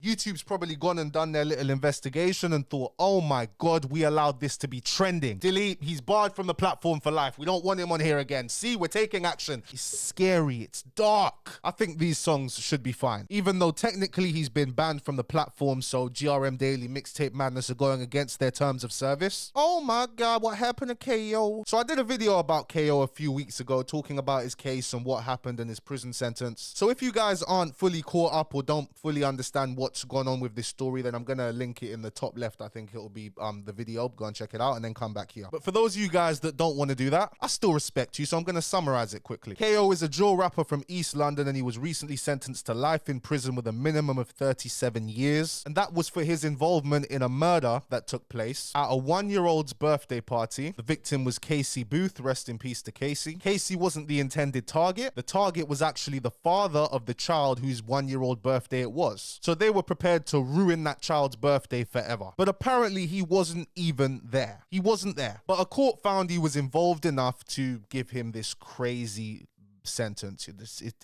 YouTube's probably gone and done their little investigation and thought, oh my God, we allowed this to be trending. Delete, he's barred from the platform for life. We don't want him on here again. See, we're taking action. It's scary, it's dark. I think these songs should be fine. Even though technically he's been banned from the platform, so GRM Daily, Mixtape Madness are going against their terms of service. Oh my God, what happened to KO? So I did a video about KO a few weeks ago talking about his case and what happened in his prison sentence. So if you guys aren't fully caught up or don't fully understand what's gone on with this story, then I'm gonna link it in the top left. I think it'll be the video. Go and check it out and then come back here. But for those of you guys that don't want to do that, I still respect you, so I'm gonna summarize it quickly. KO is a drill rapper from East London, and he was recently sentenced to life in prison with a minimum of 37 years. And that was for his involvement in a murder that took place at a 1-year-old's birthday party. The victim was Casey Booth, rest in peace to Casey. Casey wasn't the intended target. The target was actually the father of the child whose 1-year-old birthday it was. So they were prepared to ruin that child's birthday forever. But apparently he wasn't even there. He wasn't there. But a court found he was involved enough to give him this crazy sentence.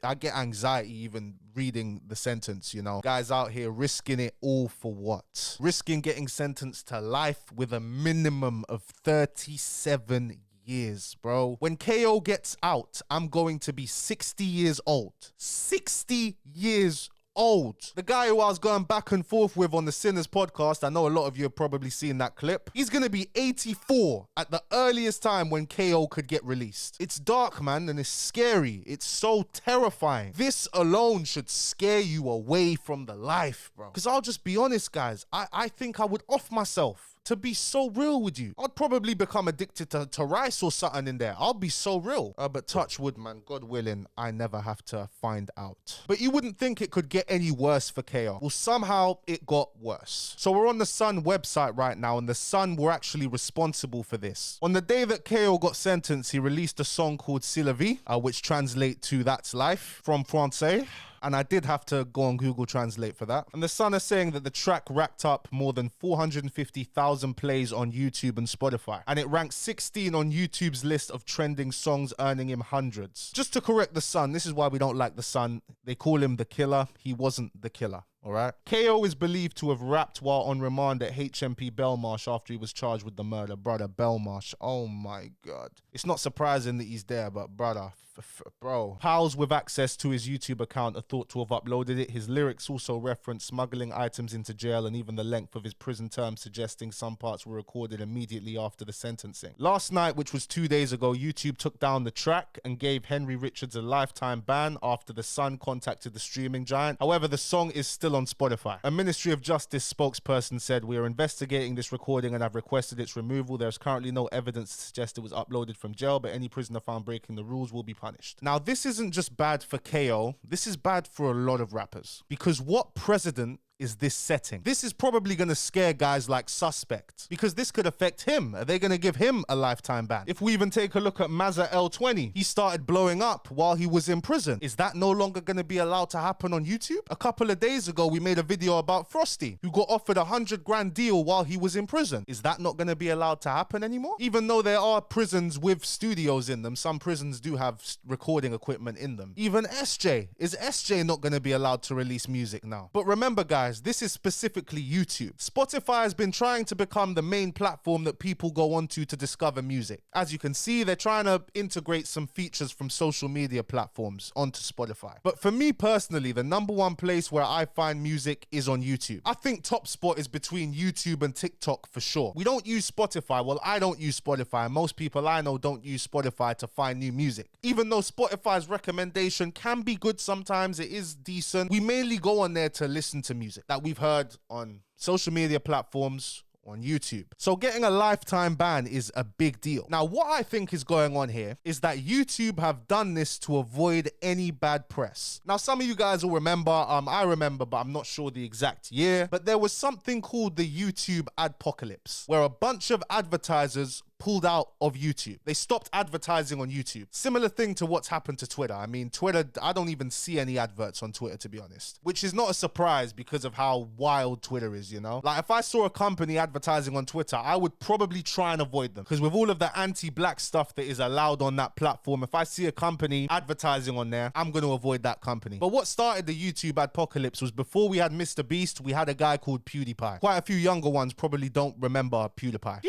I get anxiety even reading the sentence, you know. Guys out here risking it all for what? Risking getting sentenced to life with a minimum of 37 years, bro. When KO gets out, I'm going to be 60 years old. 60 years old. The guy who I was going back and forth with on the Sinners podcast, I know a lot of you have probably seen that clip. He's gonna be 84 at the earliest time when KO could get released. It's dark, man, and it's scary. It's so terrifying. This alone should scare you away from the life, bro. Because I'll just be honest, guys, I think I would off myself. To be so real with you, I'd probably become addicted to rice or something in there. I'll be so real. But touch wood, man, God willing, I never have to find out. But you wouldn't think it could get any worse for KO. Well, somehow it got worse. So we're on the Sun website right now, and the Sun were actually responsible for this. On the day that KO got sentenced, he released a song called C'est la vie, which translates to That's Life from Francais. And I did have to go on Google Translate for that. And the Sun are saying that the track racked up more than 450,000 plays on YouTube and Spotify. And it ranked 16 on YouTube's list of trending songs, earning him hundreds. Just to correct the Sun, this is why we don't like the Sun. They call him the killer. He wasn't the killer. All right. KO is believed to have rapped while on remand at HMP Belmarsh after he was charged with the murder. Brother, Belmarsh. Oh my God. It's not surprising that he's there, but brother, bro. Pals with access to his YouTube account are thought to have uploaded it. His lyrics also reference smuggling items into jail, and even the length of his prison term suggesting some parts were recorded immediately after the sentencing. Last night, which was 2 days ago, YouTube took down the track and gave Henry Richards a lifetime ban after the Sun contacted the streaming giant. However, the song is still on Spotify. A Ministry of Justice spokesperson said, "We are investigating this recording and have requested its removal. There's currently no evidence to suggest it was uploaded from jail, but any prisoner found breaking the rules will be punished." Now, this isn't just bad for KO. This is bad for a lot of rappers. Because what precedent is this setting? This is probably going to scare guys like Suspect, because this could affect him. Are they going to give him a lifetime ban? If we even take a look at Mazza L20, he started blowing up while he was in prison. Is that no longer going to be allowed to happen on YouTube? A couple of days ago, we made a video about Frosty, who got offered $100,000 deal while he was in prison. Is that not going to be allowed to happen anymore? Even though there are prisons with studios in them, some prisons do have recording equipment in them. Even SJ. Is SJ not going to be allowed to release music now? But remember, guys, this is specifically YouTube. Spotify has been trying to become the main platform that people go onto to discover music. As you can see, they're trying to integrate some features from social media platforms onto Spotify. But for me personally, the #1 place where I find music is on YouTube. I think top spot is between YouTube and TikTok for sure. We don't use Spotify. Well, I don't use Spotify. Most people I know don't use Spotify to find new music. Even though Spotify's recommendation can be good sometimes, it is decent. We mainly go on there to listen to music that we've heard on social media platforms, on YouTube. So getting a lifetime ban is a big deal. Now, what I think is going on here is that YouTube have done this to avoid any bad press. Now, some of you guys will remember, I remember, but I'm not sure the exact year, but there was something called the YouTube adpocalypse, where a bunch of advertisers pulled out of YouTube. They stopped advertising on YouTube. Similar thing to what's happened to Twitter. I mean, Twitter, I don't even see any adverts on Twitter, to be honest, which is not a surprise because of how wild Twitter is, you know? Like, if I saw a company advertising on Twitter, I would probably try and avoid them, because with all of the anti-black stuff that is allowed on that platform, if I see a company advertising on there, I'm going to avoid that company. But what started the YouTube apocalypse was before we had Mr. Beast, we had a guy called PewDiePie. Quite a few younger ones probably don't remember PewDiePie.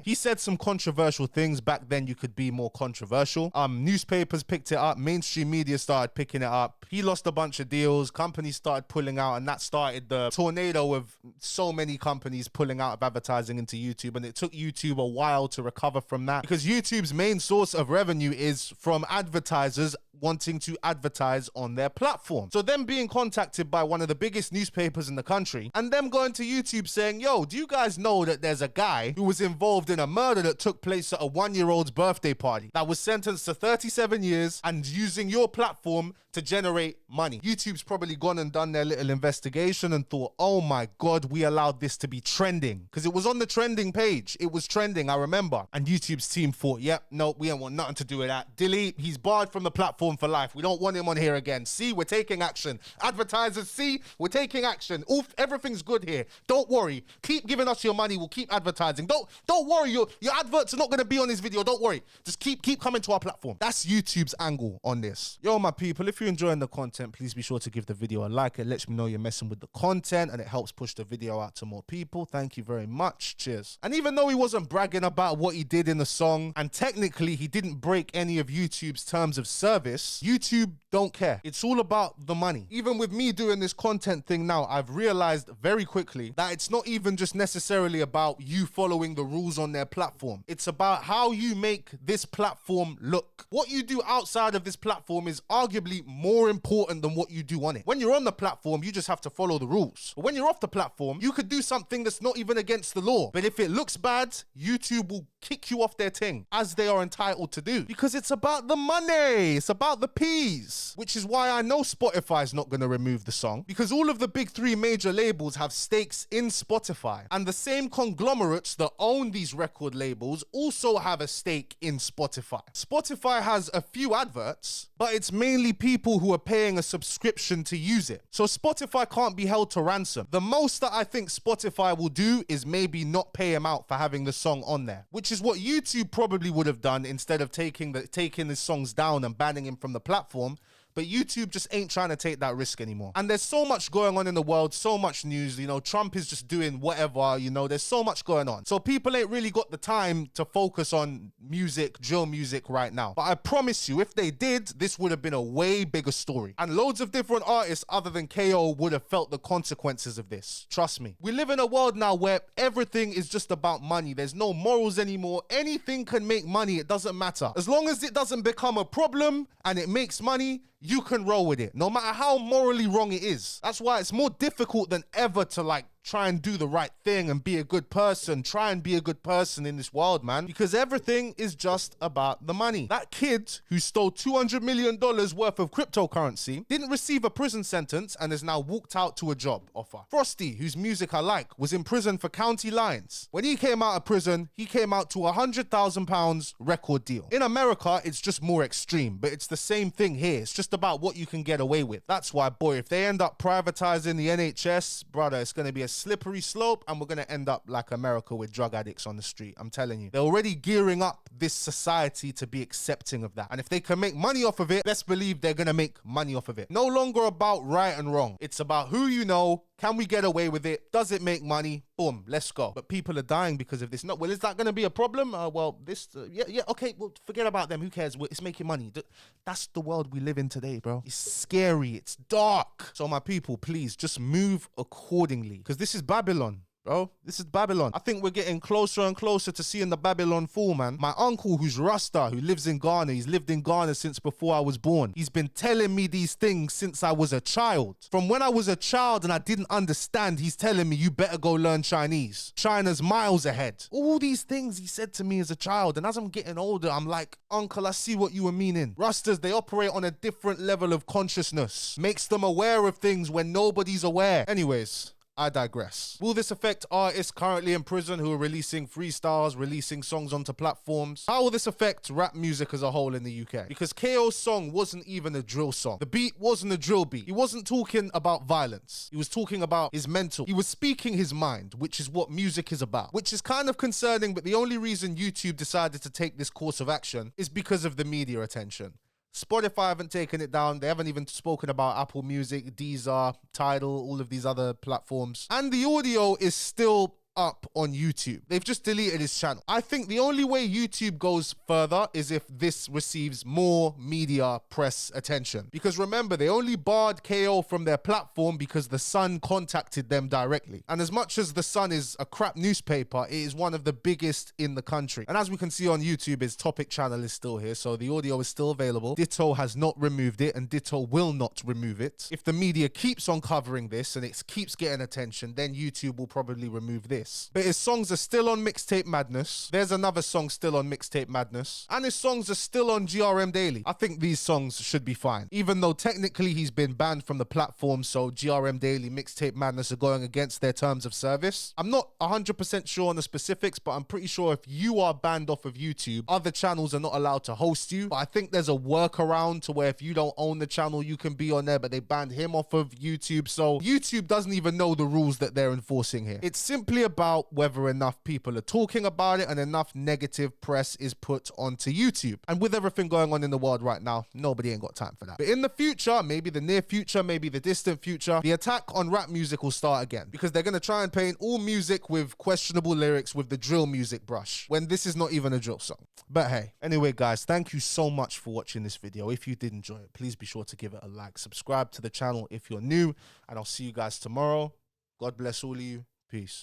He said some controversial things. Back then, you could be more controversial. Newspapers picked it up. Mainstream media started picking it up. He lost a bunch of deals. Companies started pulling out, and that started the tornado of so many companies pulling out of advertising into YouTube. And it took YouTube a while to recover from that, because YouTube's main source of revenue is from advertisers wanting to advertise on their platform. So them being contacted by one of the biggest newspapers in the country and them going to YouTube saying, yo, do you guys know that there's a guy who was involved in a murder that took place at a 1-year-old's birthday party that was sentenced to 37 years and using your platform to generate money? YouTube's probably gone and done their little investigation and thought, oh my God, we allowed this to be trending, because it was on the trending page. It was trending, I remember. And YouTube's team thought, yep, no, we don't want nothing to do with that. Delete, he's barred from the platform for life. We don't want him on here again. See, we're taking action. Advertisers, see, we're taking action. Oof, everything's good here. Don't worry. Keep giving us your money. We'll keep advertising. Don't worry. Your adverts are not going to be on this video. Don't worry. Just keep coming to our platform. That's YouTube's angle on this. Yo, my people, if you're enjoying the content, please be sure to give the video a like. It lets me know you're messing with the content and it helps push the video out to more people. Thank you very much. Cheers. And even though he wasn't bragging about what he did in the song, and technically he didn't break any of YouTube's terms of service, YouTube don't care. It's all about the money. Even with me doing this content thing now, I've realized very quickly that it's not even just necessarily about you following the rules on their platform. It's about how you make this platform look. What you do outside of this platform is arguably more important than what you do on it. When you're on the platform, you just have to follow the rules. But when you're off the platform, you could do something that's not even against the law. But if it looks bad, YouTube will kick you off their thing, as they are entitled to do, because it's about the money. It's about the peas, which is why I know Spotify's not going to remove the song, because all of the big 3 major labels have stakes in Spotify, and the same conglomerates that own these record labels also have a stake in Spotify. Spotify has a few adverts, but it's mainly people who are paying a subscription to use it. So Spotify can't be held to ransom. The most that I think Spotify will do is maybe not pay him out for having the song on there, which is what YouTube probably would have done instead of taking his songs down and banning him from the platform. But YouTube just ain't trying to take that risk anymore. And there's so much going on in the world, so much news, you know, Trump is just doing whatever, you know, there's so much going on. So people ain't really got the time to focus on music, drill music right now. But I promise you, if they did, this would have been a way bigger story. And loads of different artists other than KO would have felt the consequences of this. Trust me. We live in a world now where everything is just about money. There's no morals anymore. Anything can make money. It doesn't matter. As long as it doesn't become a problem and it makes money, you can roll with it, no matter how morally wrong it is. That's why it's more difficult than ever to try and do the right thing and be a good person. Try and be a good person in this world, man, because everything is just about the money. That kid who stole $200 million worth of cryptocurrency didn't receive a prison sentence and has now walked out to a job offer. Frosty, whose music I like, was in prison for county lines. When he came out of prison, he came out to £100,000 record deal. In America, it's just more extreme, but it's the same thing here. It's just about what you can get away with. That's why, boy, if they end up privatizing the NHS, brother, it's going to be a slippery slope, and we're going to end up like America with drug addicts on the street. I'm telling you, they're already gearing up this society to be accepting of that. And if they can make money off of it, best believe they're going to make money off of it. No longer about right and wrong. It's about who you know. Can we get away with it? Does it make money? Boom, let's go. But people are dying because of this. No, well, is that going to be a problem? Okay, well, forget about them. Who cares? It's making money. That's the world we live in today, bro. It's scary. It's dark. So my people, please just move accordingly, because this is Babylon. Bro, this is Babylon. I think we're getting closer and closer to seeing the Babylon fall, man. My uncle, who's Rasta, who lives in Ghana, he's lived in Ghana since before I was born. He's been telling me these things since I was a child. From when I was a child and I didn't understand, he's telling me, you better go learn Chinese. China's miles ahead. All these things he said to me as a child. And as I'm getting older, I'm like, uncle, I see what you were meaning. Rastas, they operate on a different level of consciousness. Makes them aware of things when nobody's aware. Anyways, I digress. Will this affect artists currently in prison who are releasing freestyles, releasing songs onto platforms? How will this affect rap music as a whole in the UK? Because KO's song wasn't even a drill song. The beat wasn't a drill beat. He wasn't talking about violence. He was talking about his mental. He was speaking his mind, which is what music is about. Which is kind of concerning, but the only reason YouTube decided to take this course of action is because of the media attention. Spotify haven't taken it down. They haven't even spoken about Apple Music, Deezer, Tidal, all of these other platforms. And the audio is still up on YouTube. They've just deleted his channel. I think the only way YouTube goes further is if this receives more media press attention. Because remember, they only barred KO from their platform because The Sun contacted them directly. And as much as The Sun is a crap newspaper, it is one of the biggest in the country. And as we can see on YouTube, his topic channel is still here, so the audio is still available. Ditto has not removed it, and Ditto will not remove it. If the media keeps on covering this and it keeps getting attention, then YouTube will probably remove this. But his songs are still on Mixtape Madness. There's another song still on Mixtape Madness. And his songs are still on GRM Daily. I think these songs should be fine. Even though technically he's been banned from the platform, so GRM Daily, Mixtape Madness are going against their terms of service. I'm not 100% sure on the specifics, but I'm pretty sure if you are banned off of YouTube, other channels are not allowed to host you. But I think there's a workaround to where if you don't own the channel, you can be on there, but they banned him off of YouTube. So YouTube doesn't even know the rules that they're enforcing here. It's simply about whether enough people are talking about it and enough negative press is put onto YouTube. And with everything going on in the world right now, nobody ain't got time for that. But in the future, maybe the near future, maybe the distant future, the attack on rap music will start again, because they're going to try and paint all music with questionable lyrics with the drill music brush, when this is not even a drill song. But hey, anyway guys, thank you so much for watching this video. If you did enjoy it, please be sure to give it a like, subscribe to the channel if you're new, and I'll see you guys tomorrow. God bless all of you. Peace.